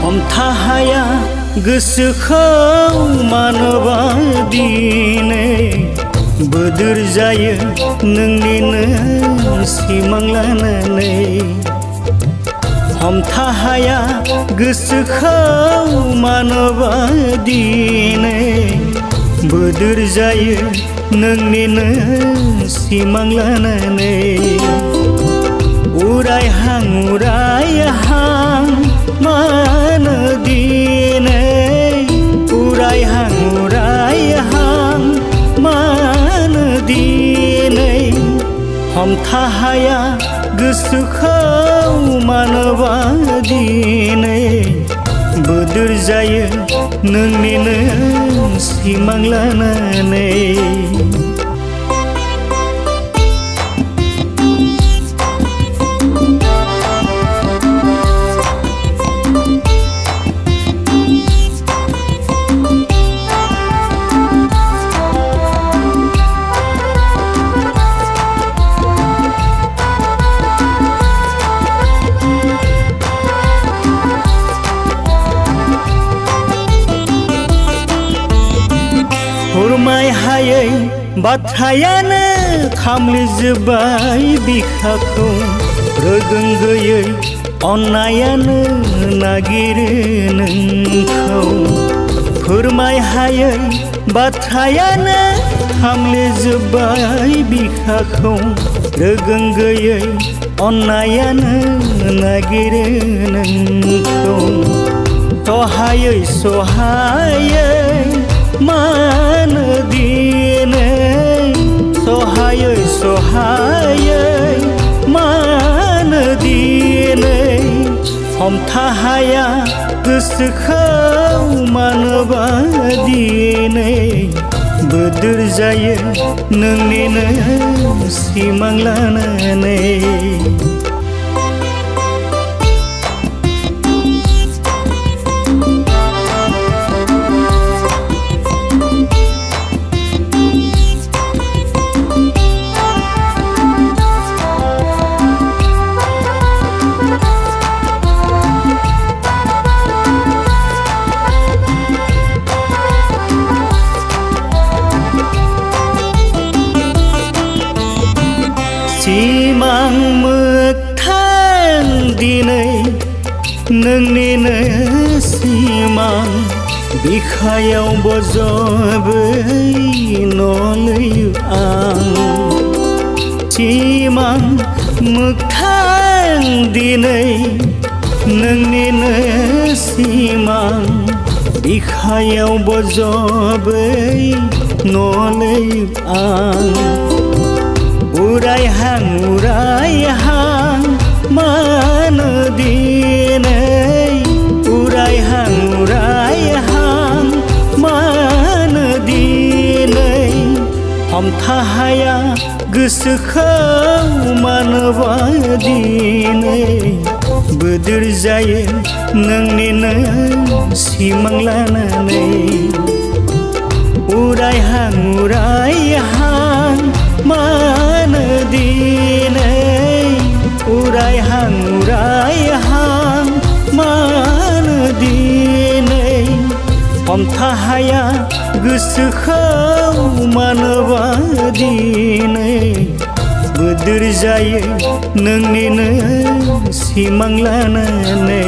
हमथा हाया गोसोखौ मानोबा दिनै बोदोर जायो नोंनिनो सिमां लानानै। हमथा हाया गोसोखौ मानोबा दिनै बोदोर जायो नोंनिनो सिमां लानानै। उरायहां उरायहां मानो दिनै उरायहां उरायहां मानो दिनै हमथा हाया गोसोखौ मानोबा दिनै बोदोर जायो नोंनिनो सिमां लानानै। फोरमाय हायै बाथ्रायानो खामलिजोब्बाय बिखाखौ। रोगों गैयै अन्नायानो नागिरो नोंखौ। फोरमाय हायै बाथ्रायानो खामलिजोब्बाय बिखाखौ। रोगों गैयै अन्नायानो नागिरो नोंखौ। सहायै सहायै मानो दिनै सहायै सहायै मानो दिनै हमथा हाया गोसोखौ मानोबा दिनै बोदोर जायो नोंनिनो सिमां लानानै। सिमां मोगथां दिनै नोंनिनो सिमां बिखायाव बजबै नलैयो आं। सिमां मोगथां दिनै नोंनिनो सिमां बिखायाव बजबै नलैयो आं। उरायहां उरायहां मानो दिनै उरायहां उरायहां मानो दिनै हमथा हाया गोसोखौ मानोबा दिनै बोदोर जायो नोंनिनो सिमां लानानै। उरायहां उरायहां मानो दिनै उरायहां उरायहां मानो दिनै हमथा हाया गोसोखौ मानोबा दिनै बोदोर जायो नोंनिनो सिमां लानानै।